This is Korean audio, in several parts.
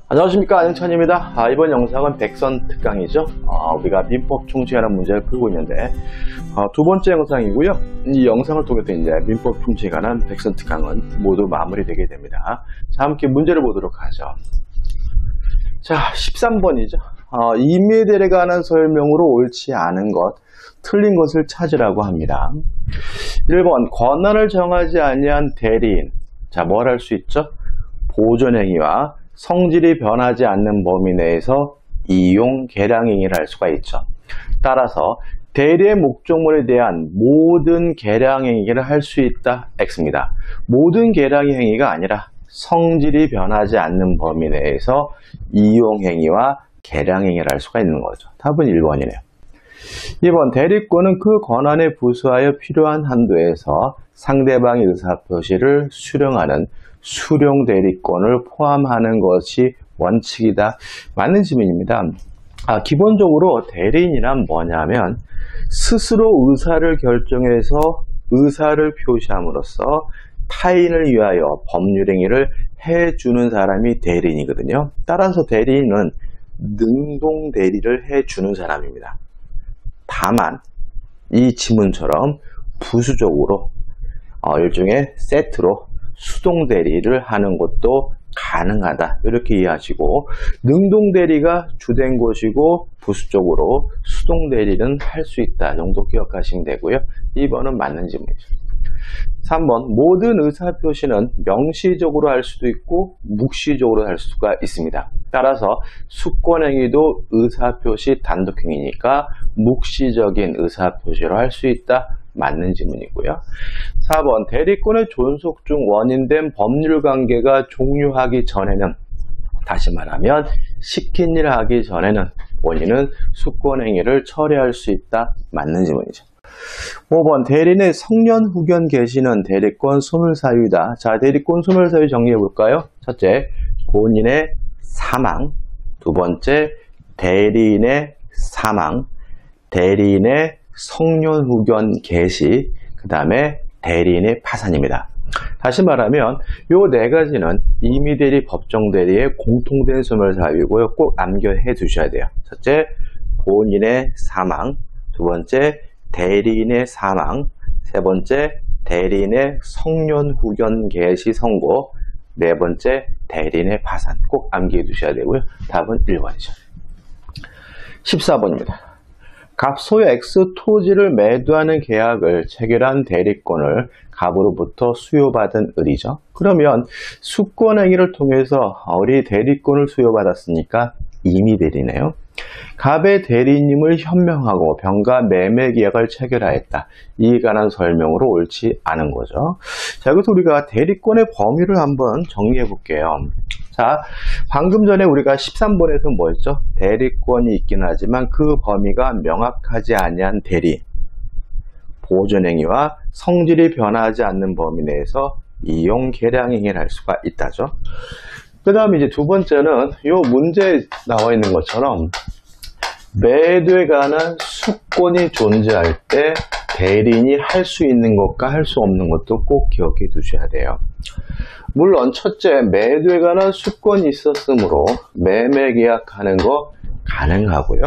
안녕하십니까, 안영찬입니다. 이번 영상은 백선 특강이죠. 우리가 민법 총칙이라는 문제를 풀고 있는데 두 번째 영상이고요. 이 영상을 통해서 이제 민법 총칙에 관한 백선 특강은 모두 마무리되게 됩니다. 자, 함께 문제를 보도록 하죠. 자, 13번이죠. 임의대리에 관한 설명으로 옳지 않은 것, 틀린 것을 찾으라고 합니다. 1번, 권한을 정하지 아니한 대리인. 자, 뭘 할 수 있죠? 보존행위와 성질이 변하지 않는 범위 내에서 이용, 계량 행위를 할 수가 있죠. 따라서 대리의 목적물에 대한 모든 계량 행위를 할 수 있다. X입니다. 모든 계량 행위가 아니라 성질이 변하지 않는 범위 내에서 이용 행위와 계량 행위를 할 수가 있는 거죠. 답은 1번이네요. 2번, 대리권은 그 권한에 부수하여 필요한 한도에서 상대방의 의사표시를 수령하는 수령 대리권을 포함하는 것이 원칙이다. 맞는 질문입니다. 기본적으로 대리인이란 뭐냐면 스스로 의사를 결정해서 의사를 표시함으로써 타인을 위하여 법률 행위를 해주는 사람이 대리인이거든요. 따라서 대리인은 능동 대리를 해주는 사람입니다. 다만 이 지문처럼 부수적으로 일종의 세트로 수동 대리를 하는 것도 가능하다. 이렇게 이해하시고, 능동 대리가 주된 것이고 부수적으로 수동 대리는 할 수 있다 정도 기억하시면 되고요. 2번은 맞는 질문이죠. 3번, 모든 의사표시는 명시적으로 할 수도 있고 묵시적으로 할 수가 있습니다. 따라서 수권행위도 의사표시 단독행위니까 묵시적인 의사표시로 할 수 있다. 맞는 질문이고요. 4번, 대리권의 존속 중 원인된 법률관계가 종료하기 전에는, 다시 말하면 시킨 일 하기 전에는 원인은 수권행위를 처리할 수 있다. 맞는 질문이죠. 5번, 대리인의 성년 후견 개시는 대리권 소멸사유이다. 자, 대리권 소멸사유 정리해 볼까요? 첫째, 본인의 사망. 두 번째, 대리인의 사망. 대리인의 성년 후견 개시. 그 다음에 대리인의 파산입니다. 다시 말하면 요 네 가지는 임의대리, 법정대리의 공통된 소멸사유이고요. 꼭 암기해 두셔야 돼요. 첫째, 본인의 사망. 두 번째, 대리인의 사망. 세 번째, 대리인의 성년 후견 개시 선고. 네 번째, 대리인의 파산. 꼭 암기해 두셔야 되고요. 답은 1번이죠. 14번입니다. 갑소유 X 토지를 매도하는 계약을 체결한 대리권을 갑으로부터 수요받은 을이죠. 그러면 수권행위를 통해서 을이 대리권을 수요받았으니까 임의대리네요. 갑의 대리인임을 현명하고 병가 매매 계약을 체결하였다. 이에 관한 설명으로 옳지 않은 거죠. 자, 여기서 우리가 대리권의 범위를 한번 정리해 볼게요. 자, 방금 전에 우리가 13번에서 뭐였죠? 대리권이 있긴 하지만 그 범위가 명확하지 아니한 대리, 보존행위와 성질이 변하지 않는 범위 내에서 이용, 계량 행위를 할 수가 있다죠. 그 다음에 이제 두 번째는 이 문제에 나와 있는 것처럼 매도에 관한 수권이 존재할 때 대리인이 할 수 있는 것과 할 수 없는 것도 꼭 기억해 두셔야 돼요. 물론 첫째, 매도에 관한 수권이 있었으므로 매매 계약하는 거 가능하고요.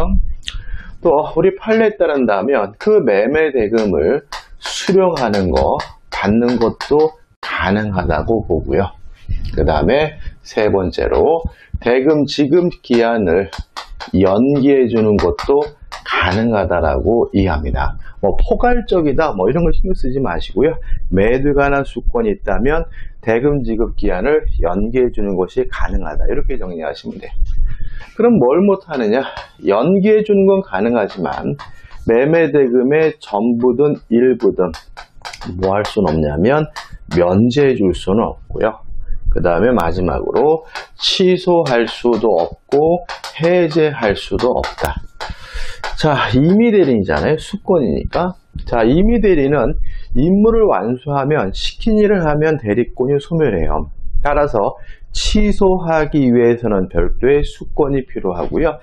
또 우리 판례에 따른다면 그 매매 대금을 수령하는 거, 받는 것도 가능하다고 보고요. 그 다음에 세 번째로 대금 지급 기한을 연기해 주는 것도 가능하다라고 이해합니다. 포괄적이다 이런 걸 신경 쓰지 마시고요. 매도에 관한 수권이 있다면 대금 지급 기한을 연기해 주는 것이 가능하다. 이렇게 정리하시면 돼요. 그럼 뭘 못하느냐? 연기해 주는 건 가능하지만 매매 대금의 전부든 일부든 뭐 할 수는 없냐면 면제해 줄 수는 없고요. 그 다음에 마지막으로 취소할 수도 없고 해제할 수도 없다. 자, 임의대리인이잖아요. 수권이니까. 자, 임의대리는 임무를 완수하면, 시킨 일을 하면 대리권이 소멸해요. 따라서 취소하기 위해서는 별도의 수권이 필요하고요.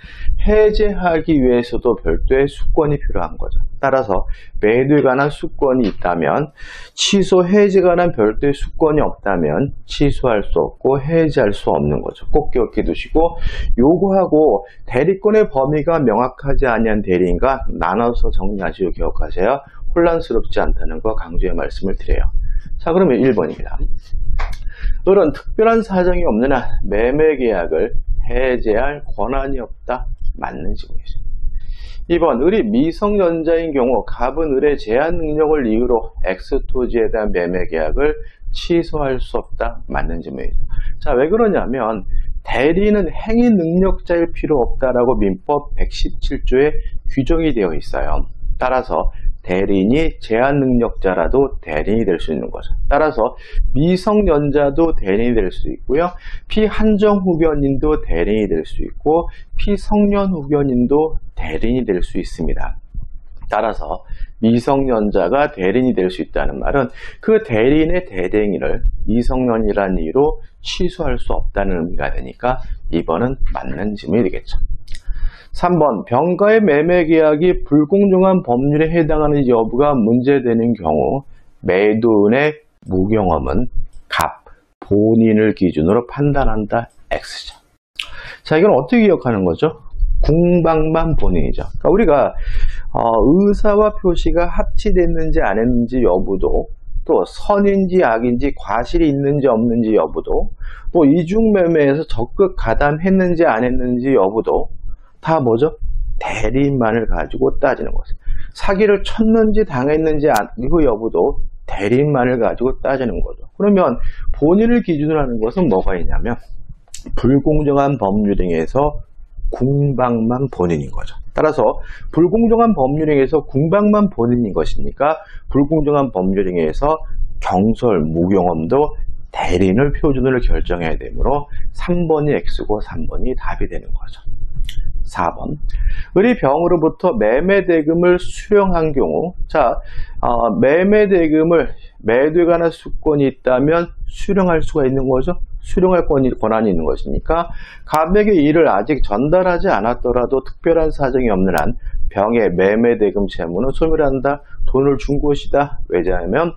해제하기 위해서도 별도의 수권이 필요한 거죠. 따라서 매도에 관한 수권이 있다면 취소, 해지에 관한 별도의 수권이 없다면 취소할 수 없고 해지할 수 없는 거죠. 꼭 기억해 두시고 요거하고 대리권의 범위가 명확하지 아니한 대리인과 나눠서 정리하시고 기억하세요. 혼란스럽지 않다는 거 강조의 말씀을 드려요. 자, 그러면 1번입니다. 을은 특별한 사정이 없는 한 매매계약을 해제할 권한이 없다. 맞는 질문이죠. 2번, 을이 미성년자인 경우 갑은 을의 제한 능력을 이유로 X토지에 대한 매매계약을 취소할 수 없다. 맞는 질문이죠. 자, 왜 그러냐면 대리는 행위 능력자일 필요 없다라고 민법 117조에 규정이 되어 있어요. 따라서 대리인이 제한 능력자라도 대리인이 될 수 있는 거죠. 따라서 미성년자도 대리인이 될 수 있고요. 피한정 후견인도 대리인이 될 수 있고 피성년 후견인도 대리인이 될 수 있습니다. 따라서 미성년자가 대리인이 될 수 있다는 말은 그 대리인의 대리인을 미성년이라는 이유로 취소할 수 없다는 의미가 되니까 2번은 맞는 질문이 되겠죠. 3번, 병가의 매매계약이 불공정한 법률에 해당하는 여부가 문제되는 경우 매도인의 무경험은 갑, 본인을 기준으로 판단한다. X죠. 자, 이건 어떻게 기억하는 거죠? 궁방만 본인이죠. 그러니까 우리가 의사와 표시가 합치됐는지 안 했는지 여부도, 또 선인지 악인지 과실이 있는지 없는지 여부도, 또 이중매매에서 적극 가담했는지 안 했는지 여부도 다 뭐죠? 대리인만을 가지고 따지는 거죠. 사기를 쳤는지 당했는지 그 여부도 대리인만을 가지고 따지는 거죠. 그러면 본인을 기준으로 하는 것은 뭐가 있냐면 불공정한 법률행위에서 궁방만 본인인 거죠. 따라서 불공정한 법률행위에서 궁방만 본인인 것이니까 불공정한 법률행위에서 경솔, 무경험도 대리인을 표준으로 결정해야 되므로 3번이 X고 3번이 답이 되는 거죠. 4번, 을이 병으로부터 매매대금을 수령한 경우, 자, 매매대금을 매도에 관한 수권이 있다면 수령할 수가 있는 거죠. 수령할 권한이 있는 것이니까 갑에게 이를 아직 전달하지 않았더라도 특별한 사정이 없는 한 병의 매매대금 채무는 소멸한다. 돈을 준 것이다. 왜냐하면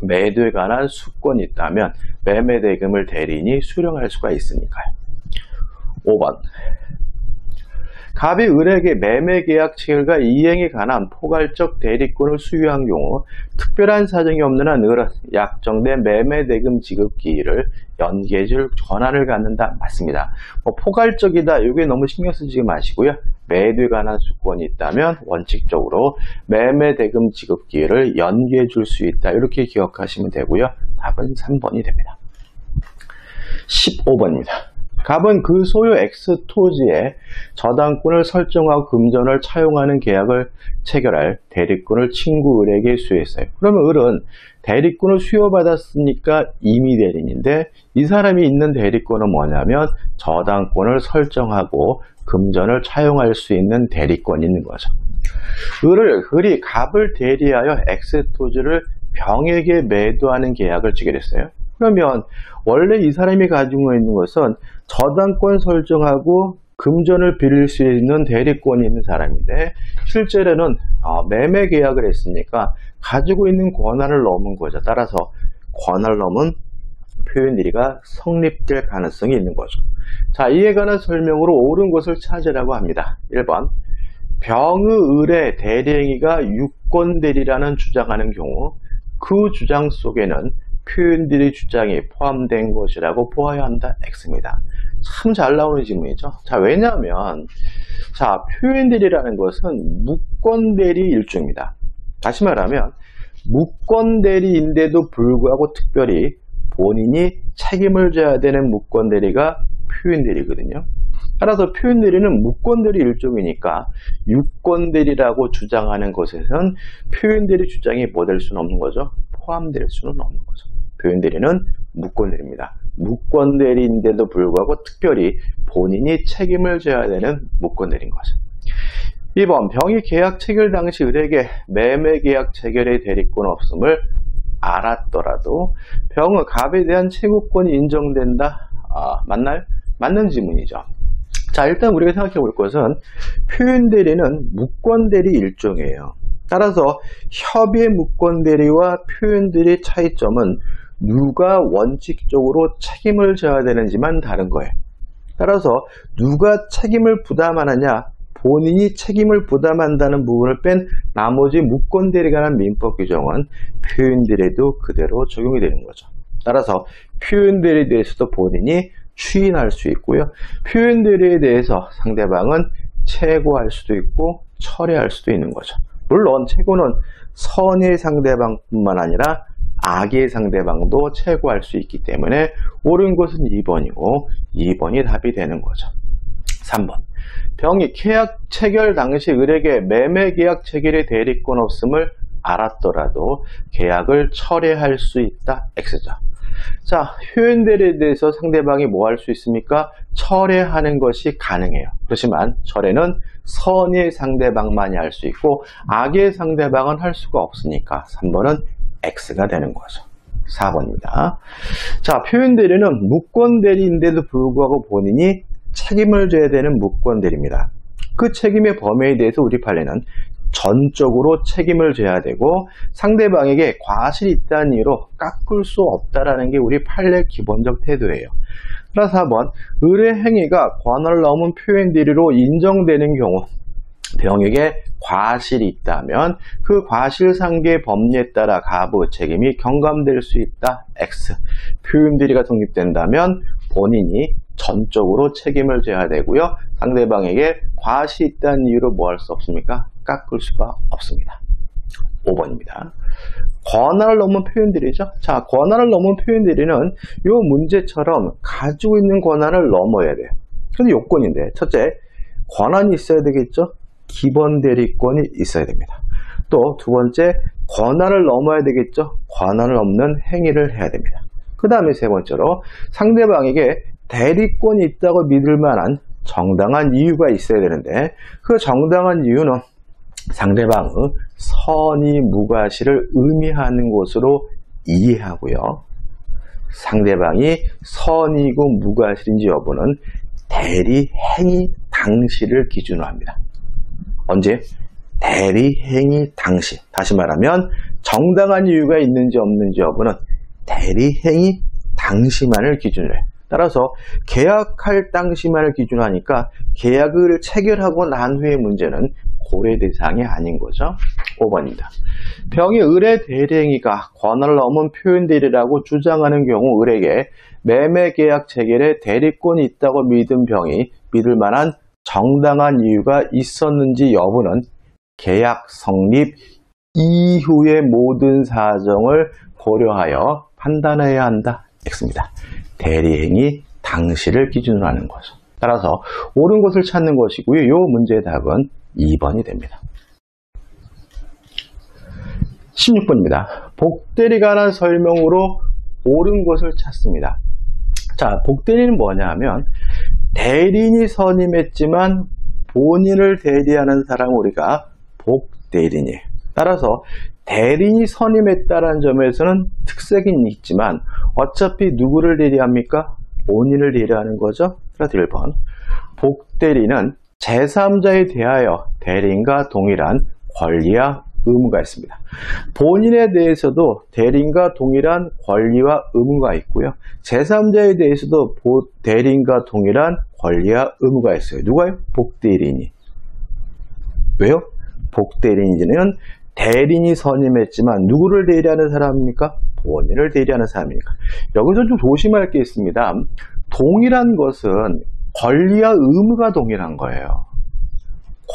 매도에 관한 수권이 있다면 매매대금을 대리인이 수령할 수가 있으니까요. 5번, 갑이 을에게 매매계약 체결과 이행에 관한 포괄적 대리권을 수유한 경우 특별한 사정이 없는 한 을은 약정된 매매대금 지급 기일을 연기해줄 권한을 갖는다. 맞습니다. 포괄적이다. 이게 너무 신경 쓰지 마시고요. 매도에 관한 수권이 있다면 원칙적으로 매매대금 지급 기일을 연기해줄 수 있다. 이렇게 기억하시면 되고요. 답은 3번이 됩니다. 15번입니다. 갑은 그 소유 X토지에 저당권을 설정하고 금전을 차용하는 계약을 체결할 대리권을 친구 을에게 수여했어요. 그러면 을은 대리권을 수여받았으니까 임의 대리인인데 이 사람이 있는 대리권은 뭐냐면 저당권을 설정하고 금전을 차용할 수 있는 대리권이 있는 거죠. 을이 갑을 대리하여 X토지를 병에게 매도하는 계약을 체결했어요. 그러면 원래 이 사람이 가지고 있는 것은 저당권 설정하고 금전을 빌릴 수 있는 대리권이 있는 사람인데 실제로는 매매 계약을 했으니까 가지고 있는 권한을 넘은 거죠. 따라서 권한을 넘은 표현들이가 성립될 가능성이 있는 거죠. 자, 이에 관한 설명으로 옳은 것을 찾으라고 합니다. 1번, 병의 을의 대리행위가 유권대리라는 주장하는 경우 그 주장 속에는 표현들의 주장이 포함된 것이라고 보아야 한다. X입니다. 참 잘 나오는 질문이죠. 자, 왜냐하면 자, 표현들이라는 것은 무권대리 일종입니다. 다시 말하면 무권대리인데도 불구하고 특별히 본인이 책임을 져야 되는 무권대리가 표현대리거든요. 따라서 표현대리는 무권대리 일종이니까 유권대리라고 주장하는 것에서는 표현대리 주장이 뭐 될 수는 없는 거죠? 포함될 수는 없는 거죠. 표현대리는 무권대리입니다. 무권대리인데도 불구하고 특별히 본인이 책임을 져야 되는 무권대리인 거죠. 2번, 병이 계약 체결 당시 을에게 매매 계약 체결의 대리권 없음을 알았더라도 병의 갑에 대한 채무권이 인정된다. 맞나요? 맞는 질문이죠. 자, 일단 우리가 생각해 볼 것은 표현대리는 무권대리 일종이에요. 따라서 협의 무권대리와 표현대리의 차이점은 누가 원칙적으로 책임을 져야 되는지만 다른 거예요. 따라서 누가 책임을 부담하느냐, 본인이 책임을 부담한다는 부분을 뺀 나머지 무권대리에 관한 민법 규정은 표현대리에도 그대로 적용이 되는 거죠. 따라서 표현대리에 대해서도 본인이 추인할 수 있고요. 표현대리에 대해서 상대방은 채고할 수도 있고 철회할 수도 있는 거죠. 물론 채고는 선의 상대방뿐만 아니라 악의 상대방도 채고할 수 있기 때문에 옳은 것은 2번이고 2번이 답이 되는 거죠. 3번. 병이 계약 체결 당시 을에게 매매 계약 체결의 대리권 없음을 알았더라도 계약을 철회할 수 있다. X죠. 자, 표현대리에 대해서 상대방이 뭐 할 수 있습니까? 철회하는 것이 가능해요. 그렇지만 철회는 선의 상대방만이 할 수 있고 악의 상대방은 할 수가 없으니까 3번은 X가 되는 거죠. 4번입니다. 자, 표현대리는 무권대리인데도 불구하고 본인이 책임을 져야 되는 무권대리입니다. 그 책임의 범위에 대해서 우리 판례는 전적으로 책임을 져야 되고 상대방에게 과실이 있다는 이유로 깎을 수 없다라는 게 우리 판례 기본적 태도예요. 따라서 4번, 을의 행위가 권한을 넘은 표현대리로 인정되는 경우 병에게 과실이 있다면 그 과실상계 법리에 따라 가부 책임이 경감될 수 있다. X. 표현대리가 성립된다면 본인이 전적으로 책임을 져야 되고요. 상대방에게 과실이 있다는 이유로 뭐 할 수 없습니까? 깎을 수가 없습니다. 5번입니다. 권한을 넘은 표현대리죠. 자, 권한을 넘은 표현대리는 이 문제처럼 가지고 있는 권한을 넘어야 돼요. 근데 요건인데, 첫째, 권한이 있어야 되겠죠? 기본 대리권이 있어야 됩니다. 또 두 번째, 권한을 넘어야 되겠죠? 권한을 넘는 행위를 해야 됩니다. 그 다음에 세 번째로 상대방에게 대리권이 있다고 믿을 만한 정당한 이유가 있어야 되는데 그 정당한 이유는 상대방의 선의 무과실을 의미하는 것으로 이해하고요. 상대방이 선의고 무과실인지 여부는 대리 행위 당시를 기준으로 합니다. 언제? 대리 행위 당시. 다시 말하면 정당한 이유가 있는지 없는지 여부는 대리 행위 당시만을 기준으로 해요. 따라서 계약할 당시만을 기준으로 하니까 계약을 체결하고 난 후의 문제는 고려 대상이 아닌 거죠. 5번입니다. 병이 을의 대리행위가 권한을 넘은 표현대리라고 주장하는 경우 을에게 매매계약 체결에 대리권이 있다고 믿은 병이 믿을 만한 정당한 이유가 있었는지 여부는 계약 성립 이후의 모든 사정을 고려하여 판단해야 한다. X입니다. 대리행위 당시를 기준으로 하는 거죠. 따라서 옳은 것을 찾는 것이고요. 이 문제의 답은 2번이 됩니다. 16번입니다. 복대리에 관한 설명으로 옳은 것을 찾습니다. 자, 복대리는 뭐냐 하면 대리인이 선임했지만 본인을 대리하는 사람은 우리가 복대리인이에요. 따라서 대리인이 선임했다는 점에서는 특색이 있지만 어차피 누구를 대리합니까? 본인을 대리하는 거죠. 그래서 1번. 복대리는 제3자에 대하여 대리인과 동일한 권리와 의무가 있습니다. 본인에 대해서도 대리인과 동일한 권리와 의무가 있고요. 제3자에 대해서도 대리인과 동일한 권리와 의무가 있어요. 누가요? 복대리인이. 왜요? 복대리인은 대리인이 선임했지만 누구를 대리하는 사람입니까? 본인을 대리하는 사람이니까. 여기서 좀 조심할 게 있습니다. 동일한 것은 권리와 의무가 동일한 거예요.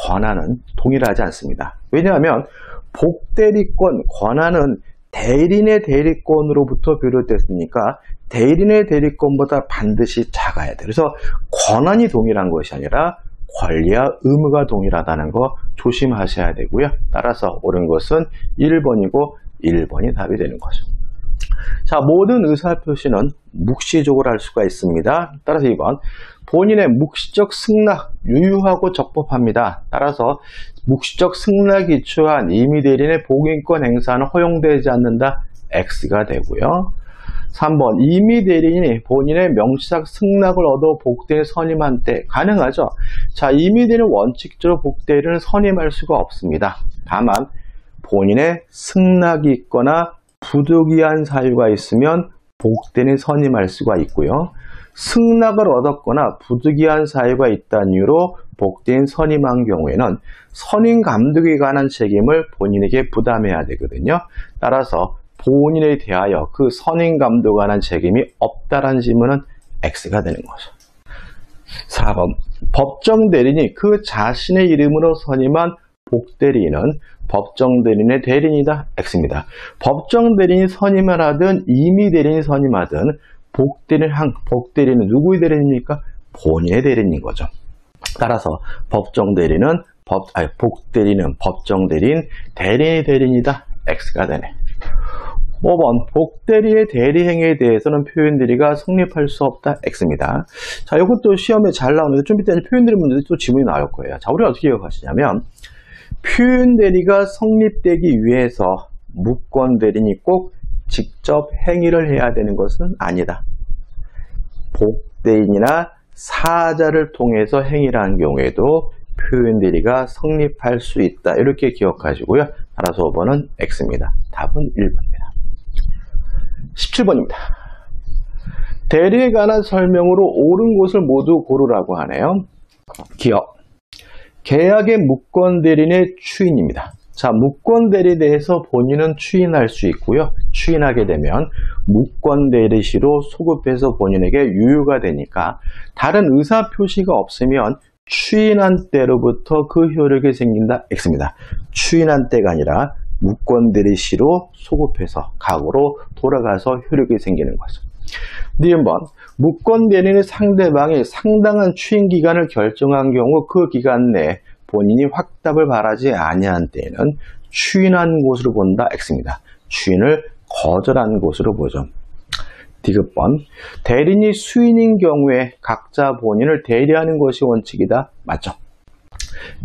권한은 동일하지 않습니다. 왜냐하면 복대리권, 권한은 대리인의 대리권으로부터 비롯됐으니까 대리인의 대리권보다 반드시 작아야 돼요. 그래서 권한이 동일한 것이 아니라 권리와 의무가 동일하다는 거 조심하셔야 되고요. 따라서 옳은 것은 1번이고 1번이 답이 되는 거죠. 자, 모든 의사표시는 묵시적으로 할 수가 있습니다. 따라서 2번. 본인의 묵시적 승낙, 유효하고 적법합니다. 따라서 묵시적 승낙이 취한 임의대리인의 복인권 행사는 허용되지 않는다. X가 되고요. 3번. 임의대리인이 본인의 명시적 승낙을 얻어 복대리인 선임한 때 가능하죠. 자, 임의대리인 원칙적으로 복대리인을 선임할 수가 없습니다. 다만 본인의 승낙이 있거나 부득이한 사유가 있으면 복대리인 선임할 수가 있고요. 승낙을 얻었거나 부득이한 사유가 있다는 이유로 복대리인 선임한 경우에는 선임 감독에 관한 책임을 본인에게 부담해야 되거든요. 따라서 본인에 대하여 그 선임 감독에 관한 책임이 없다라는 질문은 X가 되는 거죠. 4번 법정대리인이 그 자신의 이름으로 선임한 복대리인은 법정대리인의 대리인이다. X입니다. 법정대리인이 선임을 하든 임의대리인이 선임하든 복대리인은 누구의 대리인입니까? 본인의 대리인인 거죠. 따라서 복대리인은 법정대리인, 대리인의 대리인이다. X가 되네. 5번 복대리의 대리행위에 대해서는 표현대리가 성립할 수 없다. X입니다. 자, 이것도 시험에 잘 나오는데 좀 이따 표현대리 문제도 또 지문이 나올 거예요. 자, 우리가 어떻게 기억하시냐면 표현대리가 성립되기 위해서 무권대리인이 꼭 직접 행위를 해야 되는 것은 아니다. 복대리인이나 사자를 통해서 행위를 한 경우에도 표현대리가 성립할 수 있다. 이렇게 기억하시고요. 따라서 5번은 X입니다. 답은 1번입니다. 17번입니다. 대리에 관한 설명으로 옳은 곳을 모두 고르라고 하네요. 기억. 계약의 무권대리인의 추인입니다. 자, 무권대리에 대해서 본인은 추인할 수 있고요. 추인하게 되면 무권대리시로 소급해서 본인에게 유효가 되니까 다른 의사표시가 없으면 추인한 때로부터 그 효력이 생긴다. X입니다. 추인한 때가 아니라 무권대리시로 소급해서 각오로 돌아가서 효력이 생기는 거죠. 니은번 무권대리인의 상대방이 상당한 추인 기간을 결정한 경우 그 기간 내에 본인이 확답을 바라지 아니한 때에는 추인한 곳으로 본다. X입니다. 추인을 거절한 곳으로 보죠. 디귿번 대리인이 수인인 경우에 각자 본인을 대리하는 것이 원칙이다. 맞죠?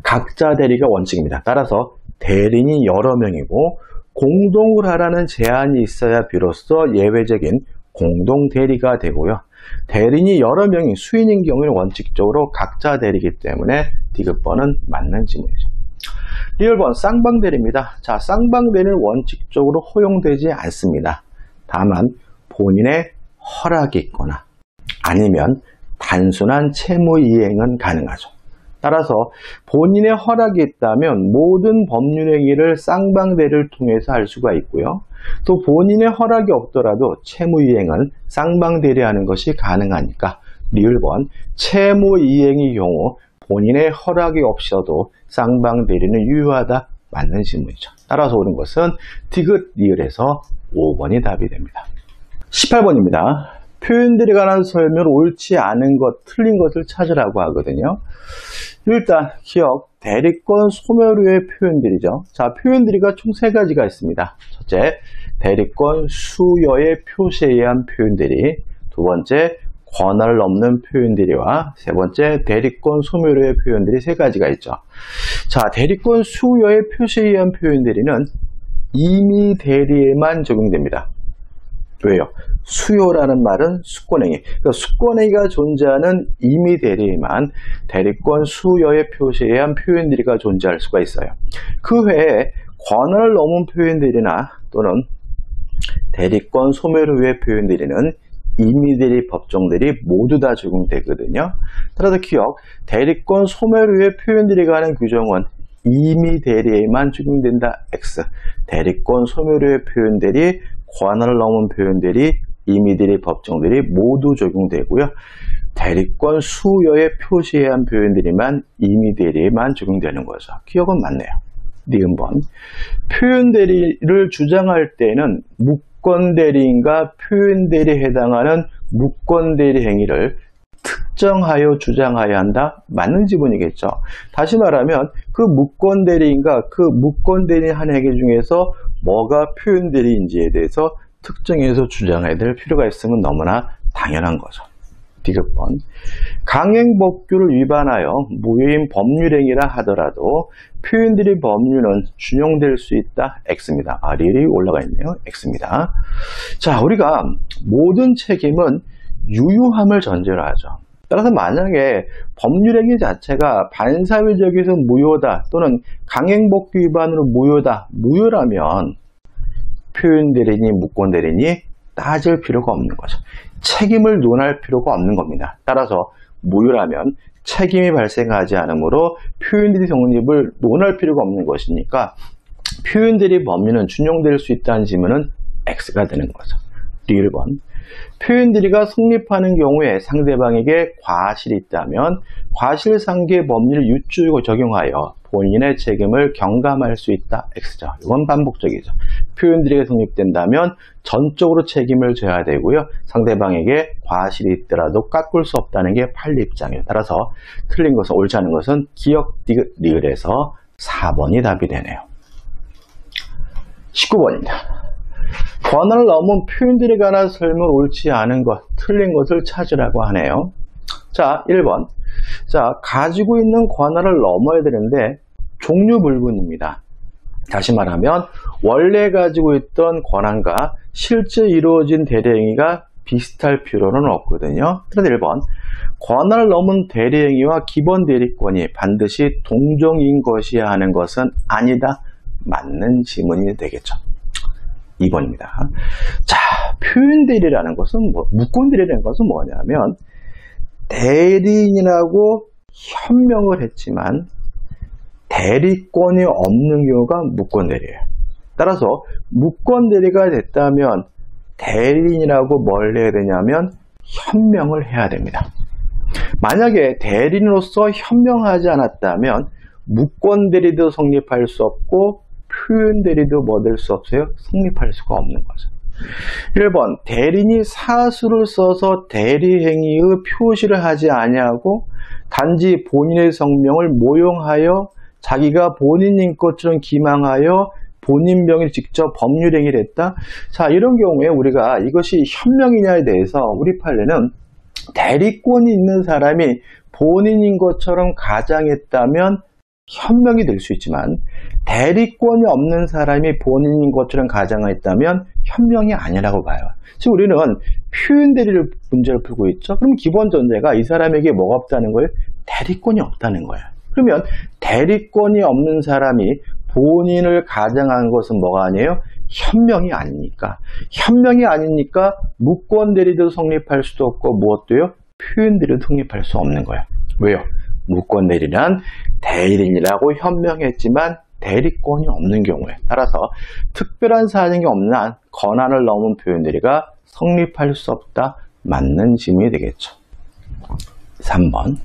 각자 대리가 원칙입니다. 따라서 대리인이 여러 명이고 공동을 하라는 제한이 있어야 비로소 예외적인 공동 대리가 되고요. 대리인이 여러 명이 수인인 경우에는 원칙적으로 각자 대리이기 때문에 디귿번은 맞는 질문이죠. 리얼번 쌍방대리입니다. 자, 쌍방대리는 원칙적으로 허용되지 않습니다. 다만 본인의 허락이 있거나 아니면 단순한 채무 이행은 가능하죠. 따라서 본인의 허락이 있다면 모든 법률 행위를 쌍방대리를 통해서 할 수가 있고요. 또 본인의 허락이 없더라도 채무 이행은 쌍방대리하는 것이 가능하니까 리을번 채무 이행의 경우 본인의 허락이 없어도 쌍방대리는 유효하다. 맞는 질문이죠. 따라서 옳은 것은 디귿 리을에서 5번이 답이 됩니다. 18번입니다. 표현들에 관한 설명을 옳지 않은 것, 틀린 것을 찾으라고 하거든요. 일단 기억, 대리권 소멸후의 표현들이죠. 자, 표현들이가 총 3가지가 있습니다. 첫째, 대리권 수여의 표시에 의한 표현들이, 두 번째, 권한을 넘는 표현들이와 세 번째, 대리권 소멸후의 표현들이 3가지가 있죠. 자, 대리권 수여의 표시에 의한 표현들이는 임의 대리에만 적용됩니다. 왜요? 수요라는 말은 수권행위. 그러니까 수권행위가 존재하는 임의 대리에만 대리권 수여의 표시에 의한 표현들이가 존재할 수가 있어요. 그 외에 권한을 넘은 표현들이나 또는 대리권 소멸 후의 표현들이는 임의대리 법정들이 모두 다 적용되거든요. 따라서 기억, 대리권 소멸 후의 표현들에 관한 규정은 임의대리에만 적용된다. X. 대리권 소멸 후의 표현들이 권한을 넘은 표현들이 임의대리 법정들이 모두 적용되고요. 대리권 수여의 표시에 의한 표현들이만 임의대리에만 적용되는 거죠. 기억은 맞네요. 니은번 표현대리를 주장할 때는 무권대리인과 표현대리에 해당하는 무권대리 행위를 특정하여 주장하여야 한다. 맞는 지문이겠죠. 다시 말하면 그 무권대리인과 그 무권대리 한 행위 중에서 뭐가 표현대리인지에 대해서 특정해서 주장해야 될 필요가 있으면 너무나 당연한 거죠. 디귿번 강행법규를 위반하여 무효인 법률행위라 하더라도 표현대리 법률은 준용될 수 있다. X입니다. 리을이 올라가 있네요. X입니다. 자, 우리가 모든 책임은 유효함을 전제로 하죠. 따라서 만약에 법률행위 자체가 반사회적에서 무효다 또는 강행법규 위반으로 무효라면 표현대리인이 무권대리인이 따질 필요가 없는 거죠. 책임을 논할 필요가 없는 겁니다. 따라서 무효라면 책임이 발생하지 않으므로 표현대리 성립을 논할 필요가 없는 것이니까 표현대리 법리는 준용될 수 있다는 질문은 X가 되는 거죠. 1번. 표현대리가 성립하는 경우에 상대방에게 과실이 있다면 과실상계 법리를 유추하고 적용하여 본인의 책임을 경감할 수 있다. X죠. 이건 반복적이죠. 표현대리가 성립된다면 전적으로 책임을 져야 되고요. 상대방에게 과실이 있더라도 깎을 수 없다는 게 판례 입장이에요. 따라서 틀린 것은, 옳지 않은 것은 기역, 디귿, 리을에서 4번이 답이 되네요. 19번입니다. 권한을 넘은 표현들에 관한 설명을 옳지 않은 것, 틀린 것을 찾으라고 하네요. 자, 1번. 자, 가지고 있는 권한을 넘어야 되는데 종류불분입니다. 다시 말하면 원래 가지고 있던 권한과 실제 이루어진 대리행위가 비슷할 필요는 없거든요. 그래서 1번. 권한을 넘은 대리행위와 기본 대리권이 반드시 동종인 것이야 하는 것은 아니다. 맞는 지문이 되겠죠. 2번입니다. 자, 표현대리라는 것은 무권대리라는 것은 뭐냐면 대리인이라고 현명을 했지만 대리권이 없는 경우가 무권대리예요. 따라서 무권대리가 됐다면 대리인이라고 뭘 해야 되냐면 현명을 해야 됩니다. 만약에 대리인으로서 현명하지 않았다면 무권대리도 성립할 수 없고 표현대리도 뭐 될 수 없어요? 성립할 수가 없는 거죠. 1번, 대리인이 사수를 써서 대리행위의 표시를 하지 아니하고 단지 본인의 성명을 모용하여 자기가 본인인 것처럼 기망하여 본인 명의로 직접 법률행위를 했다. 자, 이런 경우에 우리가 이것이 현명이냐에 대해서 우리 판례는 대리권이 있는 사람이 본인인 것처럼 가장했다면 현명이 될 수 있지만 대리권이 없는 사람이 본인인 것처럼 가장했다면 현명이 아니라고 봐요. 지금 우리는 표현대리를 문제를 풀고 있죠. 그럼 기본 전제가 이 사람에게 뭐가 없다는 거예요? 대리권이 없다는 거예요. 그러면 대리권이 없는 사람이 본인을 가장한 것은 뭐가 아니에요? 현명이 아니니까. 현명이 아니니까 무권대리도 성립할 수도 없고 무엇도요? 표현대리도 성립할 수 없는 거예요. 왜요? 무권대리란 대리인이라고 현명했지만 대리권이 없는 경우에 따라서 특별한 사정이 없는 한 권한을 넘은 표현대리가 성립할 수 없다. 맞는 질문이 되겠죠. 3번.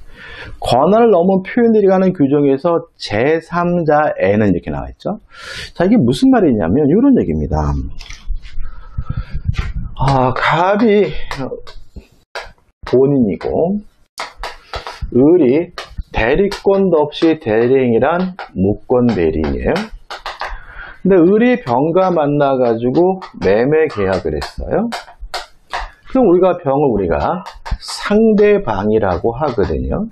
권한을 넘은 표현대리가 하는 규정에서 제3자에는 이렇게 나와 있죠. 자, 이게 무슨 말이냐면 이런 얘기입니다. 갑이 본인이고 을이 대리권도 없이 대리행위란 무권대리인이에요. 근데 을이 병과 만나가지고 매매 계약을 했어요. 그럼 우리가 상대방이라고 하거든요.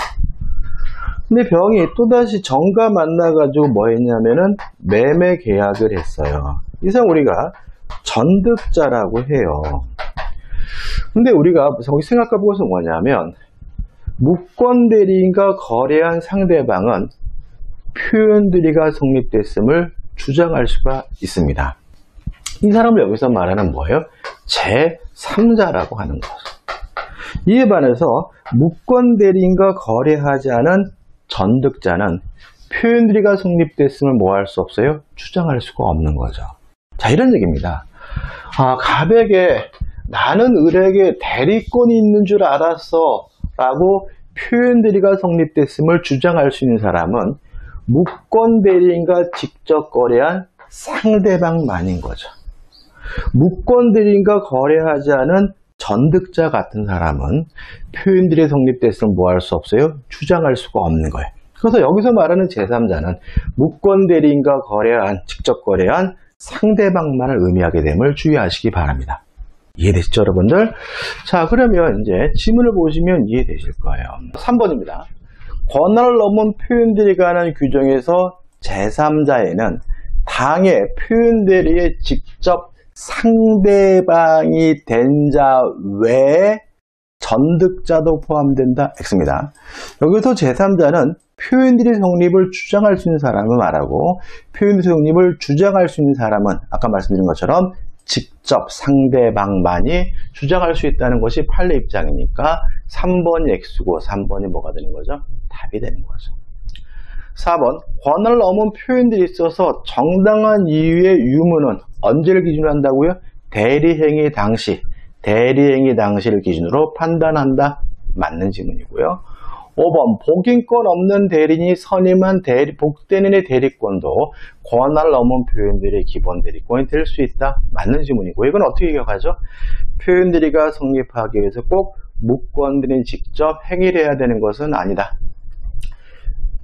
근데 병이 또다시 정과 만나가지고 뭐 했냐면은 매매 계약을 했어요. 이상 우리가 전득자라고 해요. 근데 우리가 생각해볼 것은 뭐냐면 무권대리인과 거래한 상대방은 표현대리가 성립됐음을 주장할 수가 있습니다. 이 사람을 여기서 말하는 뭐예요? 제3자라고 하는 거죠. 이에 반해서 무권대리인과 거래하지 않은 전득자는 표현대리가 성립됐음을 뭐 할 수 없어요? 주장할 수가 없는 거죠. 자, 이런 얘기입니다. 갑에게 나는 을에게 대리권이 있는 줄 알았어 라고 표현대리가 성립됐음을 주장할 수 있는 사람은 무권대리인과 직접 거래한 상대방만인 거죠. 무권대리인과 거래하지 않은 전득자 같은 사람은 표현대리 성립됐음을 뭐 할 수 없어요? 주장할 수가 없는 거예요. 그래서 여기서 말하는 제3자는 무권대리인과 거래한, 직접 거래한 상대방만을 의미하게 됨을 주의하시기 바랍니다. 이해되시죠, 여러분들? 자, 그러면 이제 지문을 보시면 이해되실 거예요. 3번입니다. 권한을 넘은 표현대리가 하는 규정에서 제3자에는 당의 표현대리의 직접 상대방이 된 자 외에 전득자도 포함된다. X입니다. 여기서 제3자는 표현들이 성립을 주장할 수 있는 사람을 말하고 표현들이 성립을 주장할 수 있는 사람은 아까 말씀드린 것처럼 직접 상대방만이 주장할 수 있다는 것이 판례 입장이니까 3번이 X고 3번이 뭐가 되는 거죠? 답이 되는 거죠. 4번 권한을 넘은 표현들이 있어서 정당한 이유의 유무는 언제를 기준으로 한다고요? 대리행위 당시를 기준으로 판단한다. 맞는 지문이고요. 5번 복인권 없는 대리인이 선임한 복대리인의 대리권도 권한을 넘은 표현들의 기본 대리권이 될 수 있다. 맞는 지문이고 이건 어떻게 기억하죠? 표현대리가 성립하기 위해서 꼭 무권대리인이 직접 행위를 해야 되는 것은 아니다.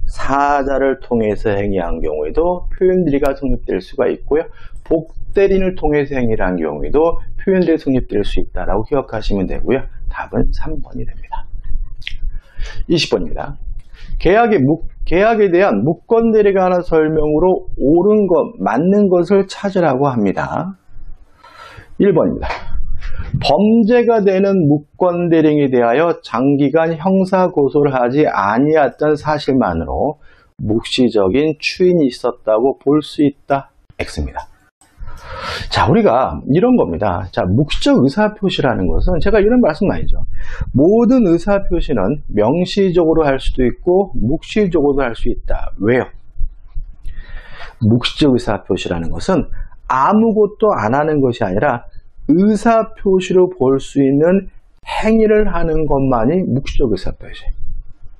사자를 통해서 행위한 경우에도 표현대리가 성립될 수가 있고요. 복대리인을 통해서 행위를 한 경우에도 표현대리 성립될 수 있다라고 기억하시면 되고요. 답은 3번이 됩니다. 20번입니다. 계약에 대한 무권대리가 하는 설명으로 옳은 것, 맞는 것을 찾으라고 합니다. 1번입니다. 범죄가 되는 무권대리에 대하여 장기간 형사고소를 하지 아니했던 사실만으로 묵시적인 추인이 있었다고 볼 수 있다. X입니다. 자, 우리가 이런 겁니다. 자, 묵시적 의사표시라는 것은 제가 이런 말씀 많이 하죠. 모든 의사표시는 명시적으로 할 수도 있고 묵시적으로도 할 수 있다. 왜요? 묵시적 의사표시라는 것은 아무것도 안 하는 것이 아니라 의사표시로 볼 수 있는 행위를 하는 것만이 묵시적 의사표시.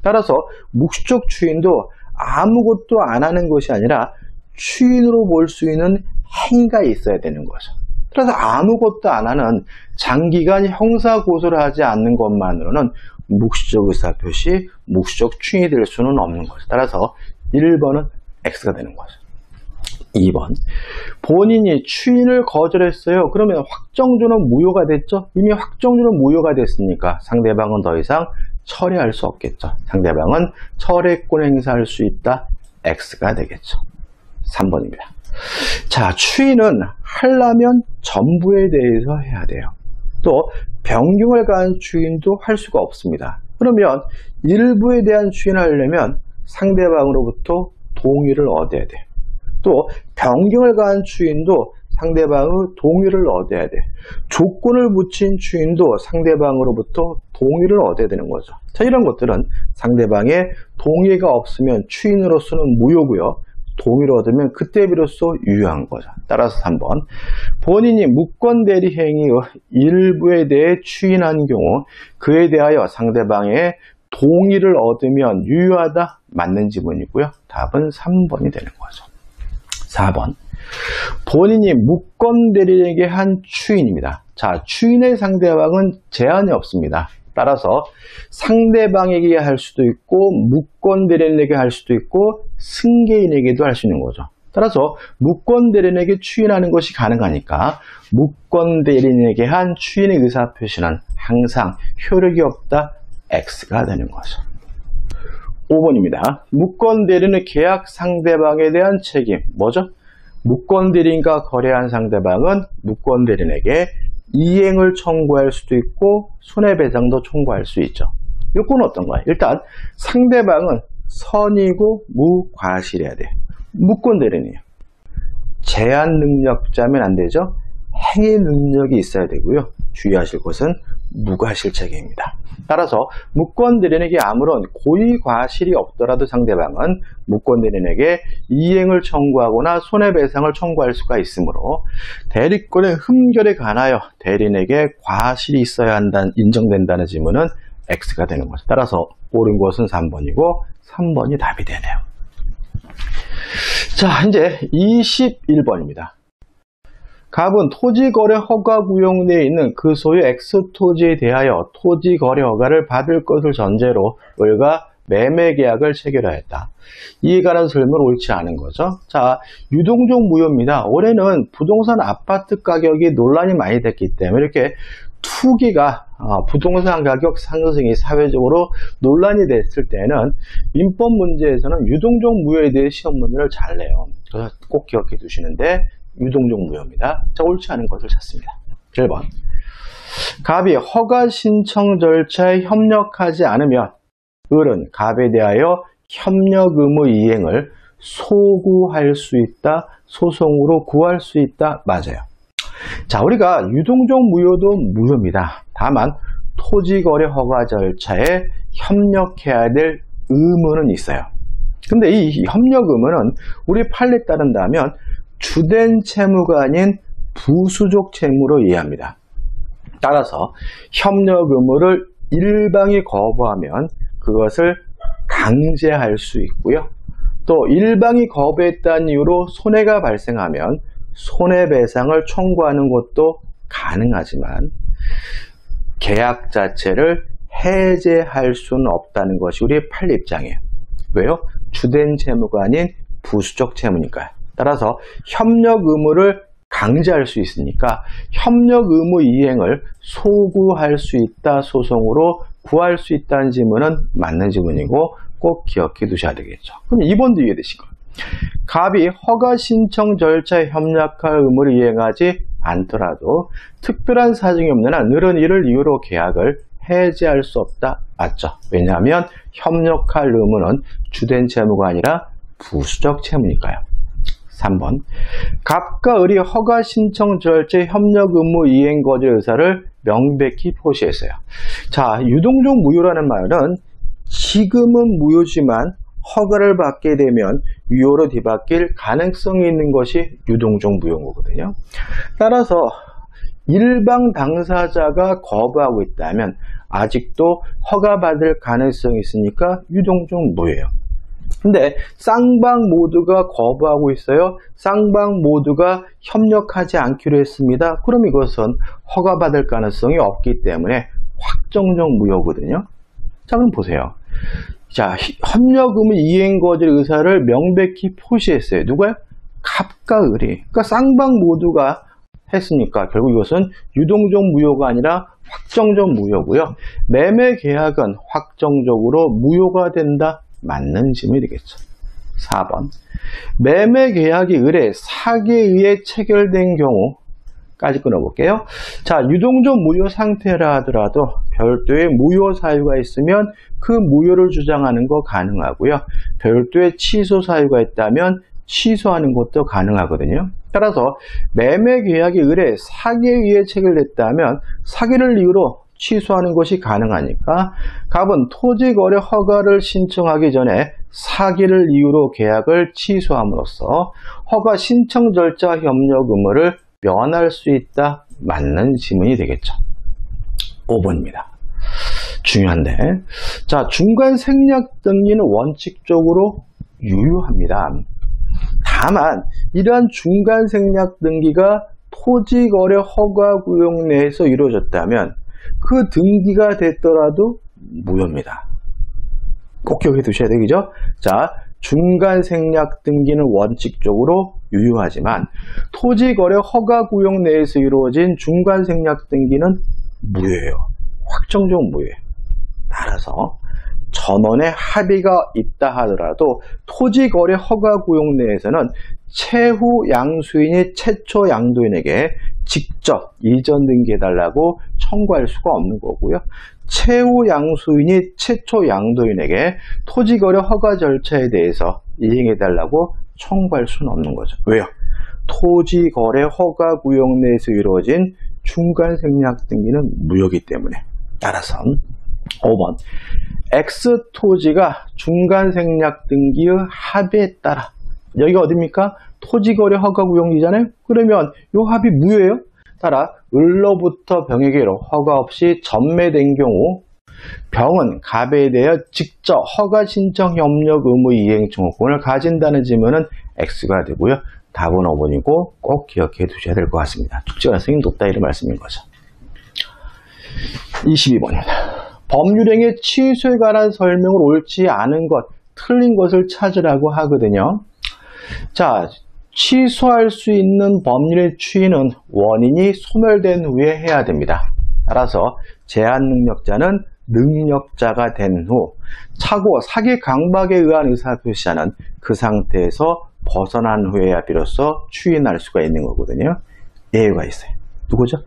따라서 묵시적 추인도 아무것도 안 하는 것이 아니라 추인으로 볼 수 있는 행위가 있어야 되는 거죠. 그래서 아무것도 안 하는 장기간 형사고소를 하지 않는 것만으로는 묵시적 의사표시, 묵시적 추인이 될 수는 없는 거죠. 따라서 1번은 X가 되는 거죠. 2번, 본인이 추인을 거절했어요. 그러면 확정주는 무효가 됐죠. 이미 확정주는 무효가 됐으니까 상대방은 더 이상 철회할 수 없겠죠. 상대방은 철회권 행사할 수 있다. X가 되겠죠. 3번입니다. 자, 추인은 하려면 전부에 대해서 해야 돼요. 또 변경을 가한 추인도 할 수가 없습니다. 그러면 일부에 대한 추인을 하려면 상대방으로부터 동의를 얻어야 돼요. 또 변경을 가한 추인도 상대방의 동의를 얻어야 돼. 조건을 붙인 추인도 상대방으로부터 동의를 얻어야 되는 거죠. 자, 이런 것들은 상대방의 동의가 없으면 추인으로서는 무효고요. 동의를 얻으면 그때 비로소 유효한 거죠. 따라서 3번, 본인이 무권대리 행위의 일부에 대해 추인한 경우 그에 대하여 상대방의 동의를 얻으면 유효하다. 맞는 지문이고요. 답은 3번이 되는 거죠. 4번, 본인이 무권대리에게 한 추인입니다. 자, 추인의 상대방은 제한이 없습니다. 따라서 상대방에게 할 수도 있고 무권대리인에게 할 수도 있고 승계인에게도 할 수 있는 거죠. 따라서 무권대리인에게 추인하는 것이 가능하니까 무권대리인에게 한 추인의 의사표시는 항상 효력이 없다. X가 되는 거죠. 5번입니다. 무권대리인의 계약 상대방에 대한 책임. 뭐죠? 무권대리인과 거래한 상대방은 무권대리인에게 이행을 청구할 수도 있고 손해배상도 청구할 수 있죠. 요건 어떤 거예요? 일단 상대방은 선이고 무과실해야 돼요. 무권대리인이에요. 제한 능력자면 안 되죠. 행위 능력이 있어야 되고요. 주의하실 것은 무과실 책임입니다. 따라서 무권대리인에게 아무런 고의과실이 없더라도 상대방은 무권대리인에게 이행을 청구하거나 손해배상을 청구할 수가 있으므로 대리권의 흠결에 관하여 대리인에게 과실이 있어야 한다는 인정된다는 지문은 X가 되는 거죠. 따라서 옳은 것은 3번이고 3번이 답이 되네요. 자, 이제 21번입니다. 갑은 토지거래 허가구역내에 있는 그 소유 X토지에 대하여 토지거래 허가를 받을 것을 전제로 을과 매매계약을 체결하였다. 이에 관한 설명은 옳지 않은 거죠. 자, 유동적 무효입니다. 올해는 부동산 아파트 가격이 논란이 많이 됐기 때문에 이렇게 투기가 부동산 가격 상승이 사회적으로 논란이 됐을 때는 민법 문제에서는 유동적 무효에 대해 시험 문제를 잘 내요. 그래서 꼭 기억해 두시는데 유동적 무효입니다. 자, 옳지 않은 것을 찾습니다. 1번, 갑이 허가 신청 절차에 협력하지 않으면 을은 갑에 대하여 협력 의무 이행을 소구할 수 있다, 소송으로 구할 수 있다. 맞아요. 자, 우리가 유동종 무효도 무효입니다. 다만 토지거래 허가 절차에 협력해야 될 의무는 있어요. 근데 이 협력 의무는 우리 판례에 따른다면 주된 채무가 아닌 부수족 채무로 이해합니다. 따라서 협력 의무를 일방이 거부하면 그것을 강제할 수 있고요. 또 일방이 거부했다는 이유로 손해가 발생하면 손해배상을 청구하는 것도 가능하지만 계약 자체를 해제할 수는 없다는 것이 우리의 판례 입장이에요. 왜요? 주된 채무가 아닌 부수적 채무니까요. 따라서 협력 의무를 강제할 수 있으니까 협력 의무 이행을 소구할 수 있다, 소송으로 구할 수 있다는 지문은 맞는 지문이고 꼭 기억해 두셔야 되겠죠. 그럼 2번도 이해되실 거예요. 갑이 허가 신청 절차에 협력할 의무를 이행하지 않더라도 특별한 사정이 없는 한 늘은 이를 이유로 계약을 해제할 수 없다. 맞죠? 왜냐하면 협력할 의무는 주된 채무가 아니라 부수적 채무니까요. 3번. 갑과 을이 허가 신청 절차의 협력 의무 이행 거절 의사를 명백히 표시했어요. 자, 유동종 무효라는 말은 지금은 무효지만 허가를 받게 되면 유효로 뒤바뀔 가능성이 있는 것이 유동종 무효인 거거든요. 따라서 일방 당사자가 거부하고 있다면 아직도 허가받을 가능성이 있으니까 유동종 무효예요. 근데 쌍방 모두가 거부하고 있어요. 쌍방 모두가 협력하지 않기로 했습니다. 그럼 이것은 허가받을 가능성이 없기 때문에 확정적 무효거든요. 자, 그럼 보세요. 자, 협력 의무 이행 거절 의사를 명백히 표시했어요. 누가요? 갑과 을이. 그러니까 쌍방 모두가 했으니까 결국 이것은 유동적 무효가 아니라 확정적 무효고요. 매매 계약은 확정적으로 무효가 된다. 맞는 질문이 되겠죠. 4번. 매매 계약이 을의 사기에 의해 체결된 경우까지 끊어볼게요. 자, 유동적 무효 상태라 하더라도 별도의 무효 사유가 있으면 그 무효를 주장하는 거 가능하고요. 별도의 취소 사유가 있다면 취소하는 것도 가능하거든요. 따라서 매매 계약이 을의 사기에 의해 체결됐다면 사기를 이유로 취소하는 것이 가능하니까 갑은 토지거래 허가를 신청하기 전에 사기를 이유로 계약을 취소함으로써 허가 신청 절차 협력 의무를 면할 수 있다. 맞는 지문이 되겠죠. 5번입니다. 중요한데, 자, 중간 생략 등기는 원칙적으로 유효합니다. 다만 이러한 중간 생략 등기가 토지거래 허가 구역 내에서 이루어졌다면 그 등기가 됐더라도 무효입니다. 꼭 기억해 두셔야 되겠죠? 자, 중간 생략 등기는 원칙적으로 유효하지만 토지거래 허가 구역 내에서 이루어진 중간 생략 등기는 무효예요. 확정적 무효예요. 따라서 전원의 합의가 있다 하더라도 토지거래 허가 구역 내에서는 최후 양수인이 최초 양도인에게 직접 이전 등기해달라고 청구할 수가 없는 거고요. 최후 양수인이 최초 양도인에게 토지거래 허가 절차에 대해서 이행해달라고 청구할 수는 없는 거죠. 왜요? 토지거래 허가 구역 내에서 이루어진 중간 생략 등기는 무효이기 때문에. 따라서 5번. X토지가 중간 생략 등기의 합의에 따라, 여기가 어디입니까? 토지거래 허가구역이잖아요. 그러면 이 합의 무효예요. 따라 을로부터 병에게로 허가 없이 전매된 경우 병은 갑에 대하여 직접 허가 신청 협력 의무 이행 청구권을 가진다는 지문은 X가 되고요. 답은 5번이고 꼭 기억해 두셔야 될 것 같습니다. 축제 가능성이 높다 이런 말씀인 거죠. 22번입니다. 법률행위 취소에 관한 설명을 옳지 않은 것, 틀린 것을 찾으라고 하거든요. 자, 취소할 수 있는 법률의 추이는 원인이 소멸된 후에 해야 됩니다. 따라서 제한 능력자는 능력자가 된 후 차고 사기 강박에 의한 의사표시자는 그 상태에서 벗어난 후에야 비로소 추인할 수가 있는 거거든요. 예외가 있어요. 누구죠?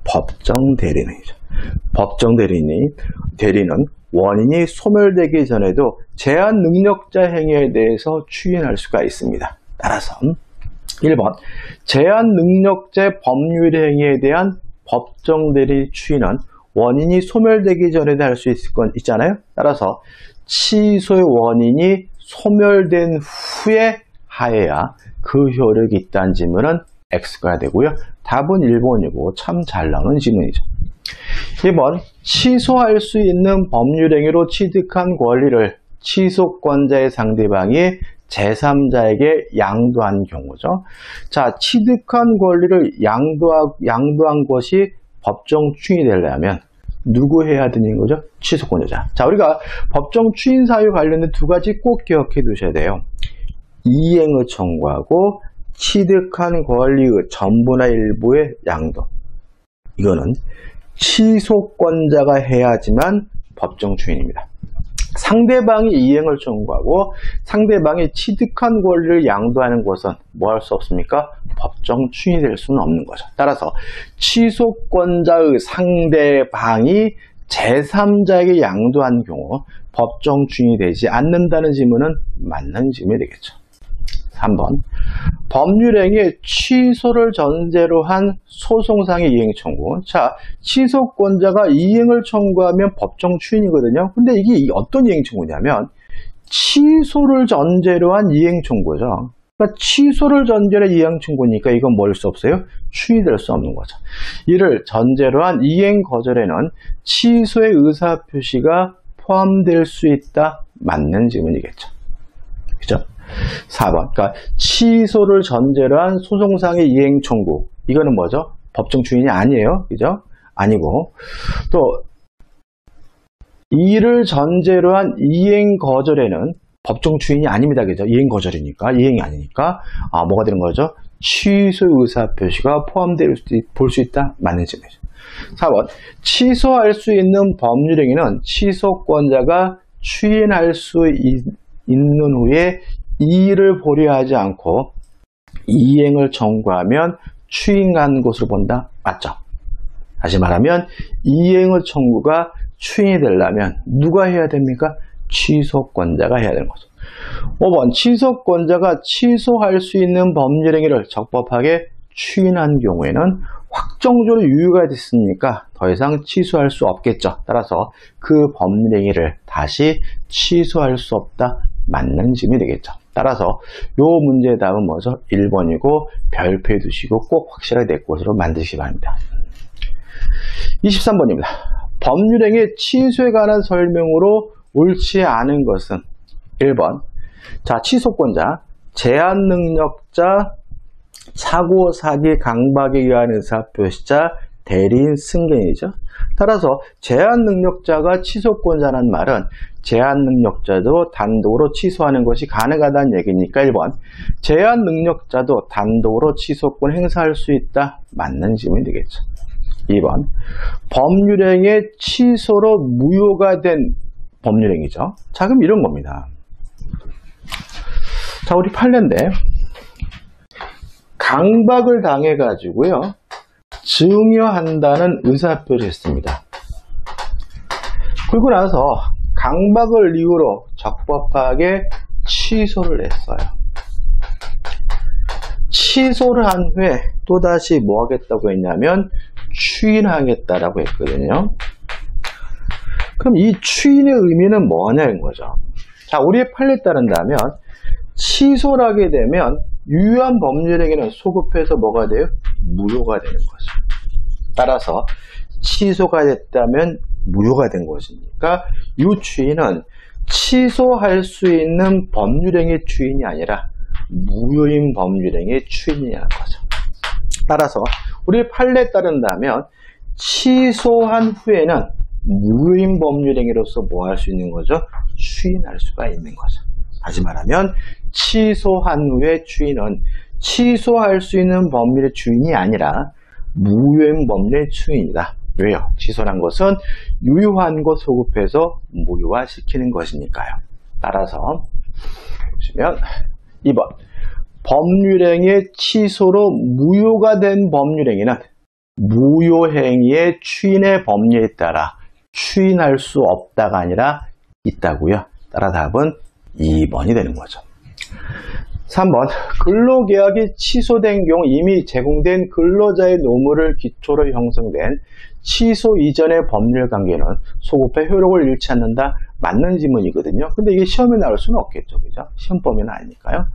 법정 대리인이죠. 법정 대리인은 원인이 소멸되기 전에도 제한 능력자 행위에 대해서 추인할 수가 있습니다. 따라서 1번 제한 능력자의 법률 행위에 대한 법정 대리 추인은 원인이 소멸되기 전에도 할 수 있잖아요. 따라서 취소의 원인이 소멸된 후에 하여야 그 효력이 있다는 질문은 X가 되고요. 답은 1번이고 참 잘 나오는 질문이죠. 2번 취소할 수 있는 법률행위로 취득한 권리를 취소권자의 상대방이 제3자에게 양도한 경우죠. 자, 취득한 권리를 양도한 것이 법정 추인이 되려면 누구 해야 되는 거죠? 취소권자. 자, 우리가 법정 추인 사유 관련된 두 가지 꼭 기억해 두셔야 돼요. 이행을 청구하고 취득한 권리의 전부나 일부의 양도. 이거는 취소권자가 해야지만 법정 추인입니다. 상대방이 이행을 청구하고 상대방이 취득한 권리를 양도하는 것은 뭐 할 수 없습니까? 법정 추인이 될 수는 없는 거죠. 따라서 취소권자의 상대방이 제3자에게 양도한 경우 법정 추인이 되지 않는다는 질문은 맞는 질문이 되겠죠. 3번 법률행위 취소를 전제로 한 소송상의 이행 청구. 자, 취소권자가 이행을 청구하면 법정 추인이거든요. 근데 이게 어떤 이행 청구냐면 취소를 전제로 한 이행 청구죠. 그러니까 취소를 전제로 한 이행 청구니까 이건 뭘 수 없어요? 추인될 수 없는 거죠. 이를 전제로 한 이행 거절에는 취소의 의사표시가 포함될 수 있다. 맞는 질문이겠죠. 그죠? 4번. 그러니까 취소를 전제로 한 소송상의 이행 청구. 이거는 뭐죠? 법정 추인이 아니에요. 그죠? 아니고. 또 이를 전제로 한 이행 거절에는 법정 추인이 아닙니다. 그죠? 이행 거절이니까. 이행이 아니니까. 뭐가 되는 거죠? 취소의 의사 표시가 포함될 수 있다. 맞는 질문이죠. 4번. 취소할 수 있는 법률행위는 취소권자가 추인할 수 있는 후에 이의를 보류하지 않고 이행을 청구하면 추인한 것으로 본다. 맞죠? 다시 말하면 이행을 청구가 추인이 되려면 누가 해야 됩니까? 취소권자가 해야 되는 거죠. 5번 취소권자가 취소할 수 있는 법률행위를 적법하게 추인한 경우에는 확정적으로 유효가 됐으니까 더 이상 취소할 수 없겠죠. 따라서 그 법률행위를 다시 취소할 수 없다. 맞는 질문이 되겠죠. 따라서 이 문제의 답은 뭐죠? 1번이고 별표해 두시고 꼭 확실하게 내 것으로 만드시기 바랍니다. 23번입니다. 법률행위 취소에 관한 설명으로 옳지 않은 것은 1번 자 취소권자, 제한능력자, 사고, 사기, 강박에 의한 의사표시자, 대리인, 승계인이죠. 따라서 제한능력자가 취소권자라는 말은 제한능력자도 단독으로 취소하는 것이 가능하다는 얘기니까 1번 제한능력자도 단독으로 취소권 행사할 수 있다. 맞는 질문이 되겠죠. 2번 법률행위 취소로 무효가 된 법률행위죠. 자, 그럼 이런 겁니다. 자, 우리 판례인데 강박을 당해가지고요. 증여한다는 의사표를 했습니다. 그리고 나서 강박을 이유로 적법하게 취소를 했어요. 취소를 한 후에 또다시 뭐 하겠다고 했냐면 추인하겠다라고 했거든요. 그럼 이 추인의 의미는 뭐냐는 거죠. 자, 우리의 판례에 따른다면 취소를 하게 되면 유효한 법률행위는 소급해서 뭐가 돼요? 무효가 되는 거죠. 따라서 취소가 됐다면 무효가 된 것이니까 이 추인은 취소할 수 있는 법률행위 추인이 아니라 무효인 법률행위 추인이라는 거죠. 따라서 우리 판례에 따른다면 취소한 후에는 무효인 법률행위로서 뭐 할 수 있는 거죠? 추인할 수가 있는 거죠. 다시 말하면 취소한 후에 추인은 취소할 수 있는 법률의 추인이 아니라 무효인 법률의 추인이다. 왜요? 취소란 것은 유효한 것 소급해서 무효화시키는 것이니까요. 따라서 보시면 2번 법률행위의 취소로 무효가 된 법률행위는 무효행위의 추인의 법리에 따라 추인할 수 없다가 아니라 있다고요. 따라 답은 2번이 되는 거죠. 3번, 근로계약이 취소된 경우 이미 제공된 근로자의 노무를 기초로 형성된 취소 이전의 법률관계는 소급의 효력을 잃지 않는다. 맞는 지문이거든요. 근데 이게 시험에 나올 수는 없겠죠. 그죠? 시험 범위는 아니니까요.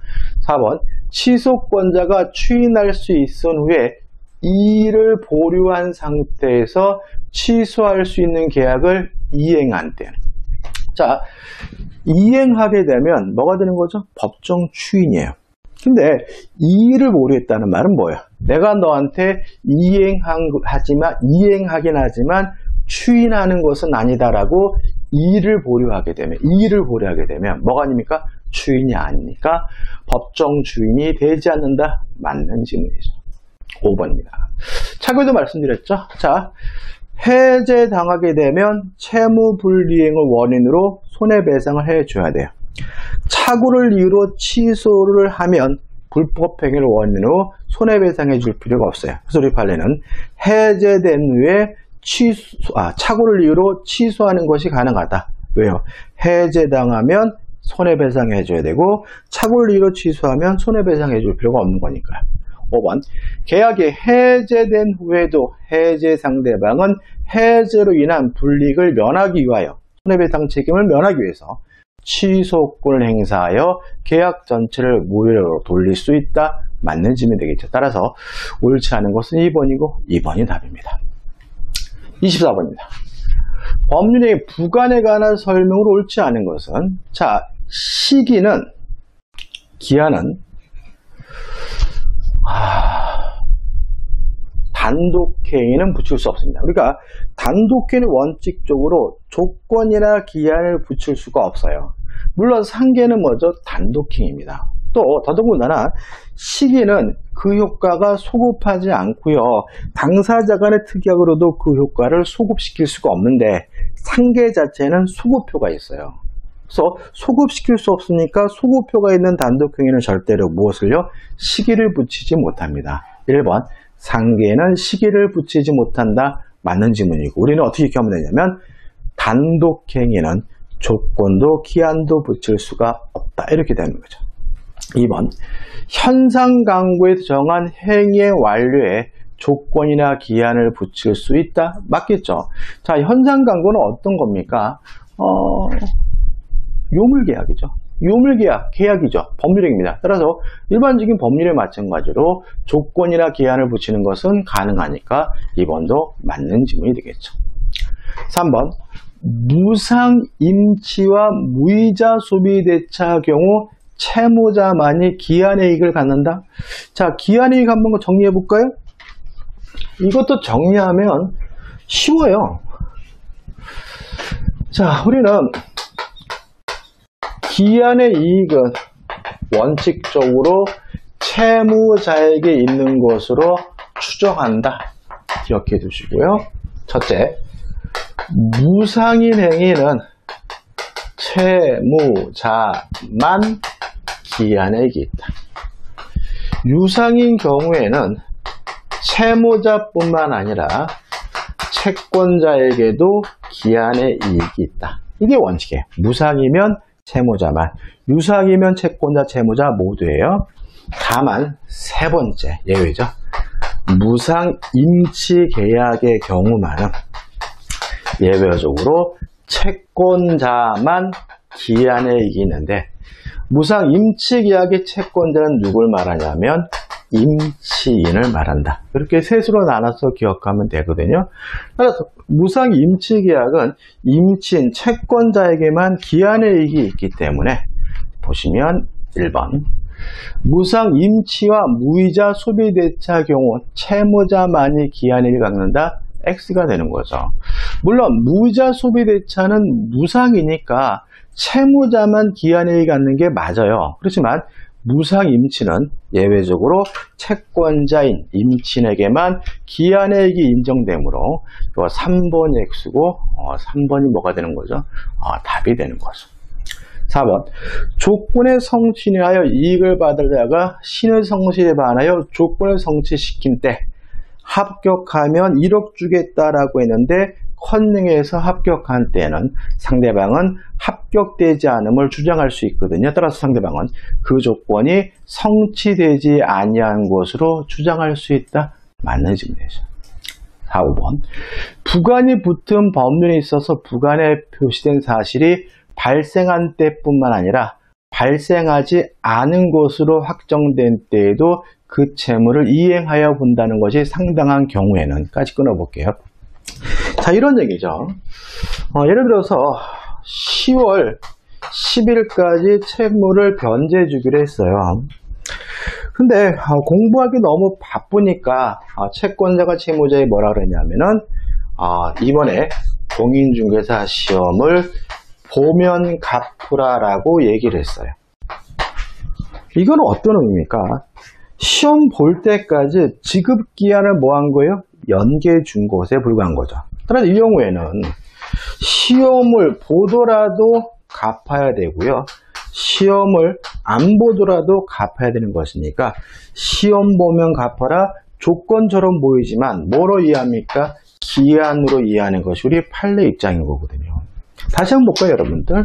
4번, 취소권자가 추인할 수 있은 후에 이의를 보류한 상태에서 취소할 수 있는 계약을 이행한 때. 자, 이행하게 되면 뭐가 되는 거죠? 법정 추인이에요. 근데 이의를 보류했다는 말은 뭐예요? 내가 너한테 이행하긴 하지만 추인하는 것은 아니다라고 이의를 보류하게 되면 뭐가 아닙니까? 추인이 아니니까 법정 추인이 되지 않는다. 맞는 질문이죠. 5번입니다. 차고에도 말씀드렸죠. 자, 해제당하게 되면 채무불이행을 원인으로 손해배상을 해줘야 돼요. 착오를 이유로 취소를 하면 불법행위를 원인으로 손해배상해 줄 필요가 없어요. 그래서 우리 판례는 해제된 후에 착오를 이유로 취소하는 것이 가능하다. 왜요? 해제당하면 손해배상해 줘야 되고 착오를 이유로 취소하면 손해배상해 줄 필요가 없는 거니까요. 5번, 계약이 해제된 후에도 해제 상대방은 해제로 인한 불이익을 면하기 위하여 손해배상 책임을 면하기 위해서 취소권을 행사하여 계약 전체를 무효로 돌릴 수 있다. 맞는 질문이 되겠죠. 따라서 옳지 않은 것은 2번이고 2번이 답입니다. 24번입니다. 법률의 부관에 관한 설명으로 옳지 않은 것은, 자, 시기는, 기한은 단독행위는 붙일 수 없습니다. 우리가 단독행위는 원칙적으로 조건이나 기한을 붙일 수가 없어요. 물론 상계는 뭐죠? 단독행위입니다. 또 더더군다나 시기는 그 효과가 소급하지 않고요. 당사자 간의 특약으로도 그 효과를 소급시킬 수가 없는데 상계 자체는 소급표가 있어요. 그래서 소급시킬 수 없으니까 소급표가 있는 단독행위는 절대로 무엇을요? 시기를 붙이지 못합니다. 1번, 상계에는 시기를 붙이지 못한다. 맞는 지문이고, 우리는 어떻게 이렇게 하면 되냐면 단독행위는 조건도 기한도 붙일 수가 없다. 이렇게 되는 거죠. 2번, 현상 강구에서 정한 행위의 완료에 조건이나 기한을 붙일 수 있다. 맞겠죠? 자, 현상 강구는 어떤 겁니까? 요물계약이죠. 요물계약, 계약이죠. 법률행위입니다. 따라서 일반적인 법률에 마찬가지로 조건이나 기한을 붙이는 것은 가능하니까 2번도 맞는 질문이 되겠죠. 3번, 무상임치와 무이자 소비대차 경우 채무자만이 기한의 이익을 갖는다. 자, 기한의 이익 한번 정리해 볼까요? 이것도 정리하면 쉬워요. 자, 우리는 기한의 이익은 원칙적으로 채무자에게 있는 것으로 추정한다. 기억해 두시고요. 첫째, 무상인 행위는 채무자만 기한의 이익이 있다. 유상인 경우에는 채무자뿐만 아니라 채권자에게도 기한의 이익이 있다. 이게 원칙이에요. 무상이면 채무자만, 유상이면 채권자, 채무자 모두예요. 다만 세 번째 예외죠. 무상 임치 계약의 경우만은 예외적으로 채권자만 기한의 이익이 있는데, 무상 임치 계약의 채권자는 누굴 말하냐면 임치인을 말한다. 이렇게 셋으로 나눠서 기억하면 되거든요. 따라서 무상 임치 계약은 임치인 채권자에게만 기한의 이익이 있기 때문에 보시면 1번, 무상 임치와 무이자 소비대차 경우 채무자만이 기한의 이익을 갖는다. X가 되는 거죠. 물론 무이자 소비대차는 무상이니까 채무자만 기한의 이익을 갖는 게 맞아요. 그렇지만 무상 임치는 예외적으로 채권자인 임치인에게만 기한의 이익이 인정되므로 3번이 X고 3번이 뭐가 되는 거죠? 답이 되는 거죠. 4번, 조건의 성취에 하여 이익을 받을 자가 신의 성실에 반하여 조건을 성취시킨 때 합격하면 1억 주겠다라고 했는데 컨닝에서 합격한 때는 상대방은 합격되지 않음을 주장할 수 있거든요. 따라서 상대방은 그 조건이 성취되지 아니한 것으로 주장할 수 있다. 맞는 질문이죠. 4, 5번. 부관이 붙은 법률에 있어서 부관에 표시된 사실이 발생한 때뿐만 아니라 발생하지 않은 것으로 확정된 때에도 그 채무를 이행하여 본다는 것이 상당한 경우에는 까지 끊어볼게요. 자, 이런 얘기죠. 예를 들어서 10월 10일까지 채무를 변제해 주기로 했어요. 근데 공부하기 너무 바쁘니까 채권자가 채무자에 뭐라 그랬냐면은 이번에 공인중개사 시험을 보면 갚으라라고 얘기를 했어요. 이건 어떤 의미입니까? 시험 볼 때까지 지급기한을 뭐 한 거예요? 연계해 준 것에 불과한 거죠. 따라서 이 경우에는 시험을 보더라도 갚아야 되고요. 시험을 안 보더라도 갚아야 되는 것이니까 시험 보면 갚아라 조건처럼 보이지만 뭐로 이해합니까? 기한으로 이해하는 것이 우리 판례 입장인 거거든요. 다시 한번 볼까요, 여러분들?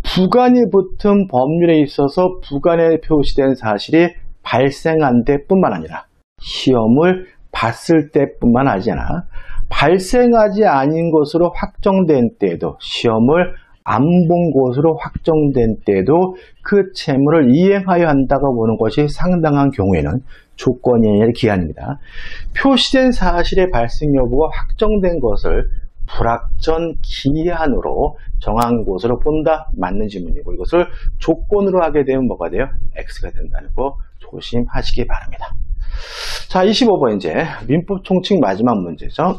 부관이 붙은 법률에 있어서 부관에 표시된 사실이 발생한 때뿐만 아니라 시험을 봤을 때뿐만 아니라 발생하지 아닌 것으로 확정된 때에도 시험을 안 본 것으로 확정된 때에도 그 채무를 이행하여 한다고 보는 것이 상당한 경우에는 조건이 아니라 기한입니다. 표시된 사실의 발생 여부가 확정된 것을 불확정 기한으로 정한 것으로 본다. 맞는 질문이고 이것을 조건으로 하게 되면 뭐가 돼요? X가 된다는 거 조심하시기 바랍니다. 자, 25번 이제 민법 총칙 마지막 문제죠.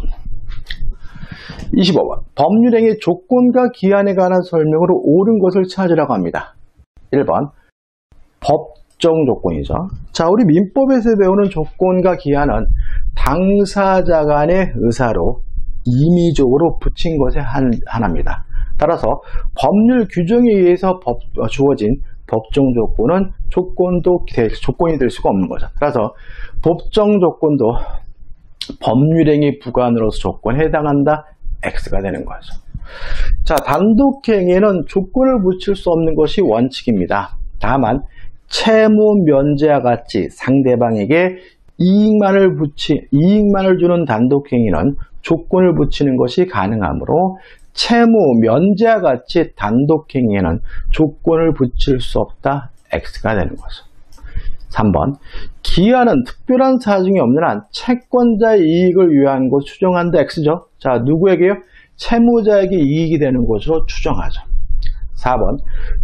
25번. 법률행위 조건과 기한에 관한 설명으로 옳은 것을 찾으라고 합니다. 1번. 법정 조건이죠. 자, 우리 민법에서 배우는 조건과 기한은 당사자 간의 의사로 임의적으로 붙인 것의 하나입니다. 따라서 법률 규정에 의해서 주어진 법정 조건은 조건이 될 수가 없는 거죠. 따라서 법정 조건도 법률행위 부관으로서 조건에 해당한다. X가 되는 거죠. 자, 단독행위에는 조건을 붙일 수 없는 것이 원칙입니다. 다만 채무 면제와 같이 상대방에게 이익만을 주는 단독행위는 조건을 붙이는 것이 가능하므로 채무 면제와 같이 단독행위에는 조건을 붙일 수 없다. X가 되는 거죠. 3번. 기한은 특별한 사정이 없는 한 채권자의 이익을 위한 것 추정한다. X죠. 자, 누구에게요? 채무자에게 이익이 되는 것으로 추정하죠. 4번.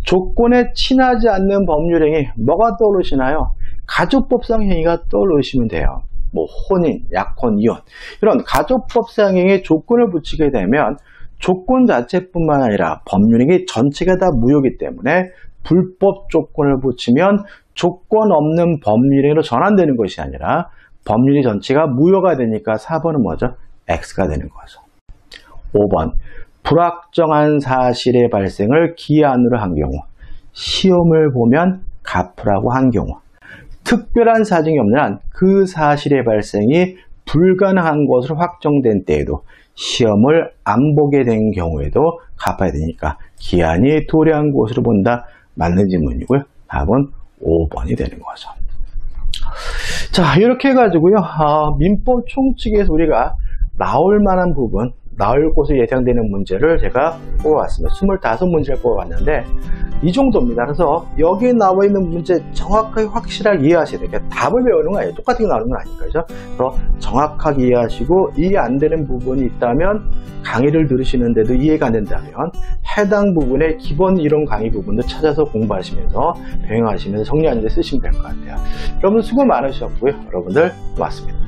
조건에 친하지 않는 법률행위 뭐가 떠오르시나요? 가족법상 행위가 떠오르시면 돼요. 뭐 혼인, 약혼, 이혼 이런 가족법상 행위에 조건을 붙이게 되면 조건 자체뿐만 아니라 법률행위 전체가 다 무효이기 때문에 불법 조건을 붙이면 조건 없는 법률행위로 전환되는 것이 아니라 법률이 전체가 무효가 되니까 4번은 뭐죠? X가 되는 거죠. 5번. 불확정한 사실의 발생을 기한으로 한 경우 시험을 보면 갚으라고 한 경우 특별한 사정이 없는 한 그 사실의 발생이 불가능한 것으로 확정된 때에도 시험을 안 보게 된 경우에도 갚아야 되니까 기한이 도래한 것으로 본다. 맞는 질문이고요. 답은 5번이 되는 거죠. 자, 이렇게 해가지고요. 민법 총칙에서 우리가 나올 만한 부분, 나올 곳에 예상되는 문제를 제가 뽑아왔습니다. 25문제를 뽑아왔는데 이 정도입니다. 그래서 여기에 나와 있는 문제 정확하게 확실하게 이해하셔야 돼요. 그러니까 답을 배우는 거 아니에요. 똑같은 게 나오는 건 아니니까. 그죠? 그래서 정확하게 이해하시고 이해 안 되는 부분이 있다면 강의를 들으시는데도 이해가 안 된다면 해당 부분의 기본 이론 강의 부분도 찾아서 공부하시면서 병행하시면서 정리하는 데 쓰시면 될 것 같아요. 여러분 수고 많으셨고요. 여러분들 고맙습니다.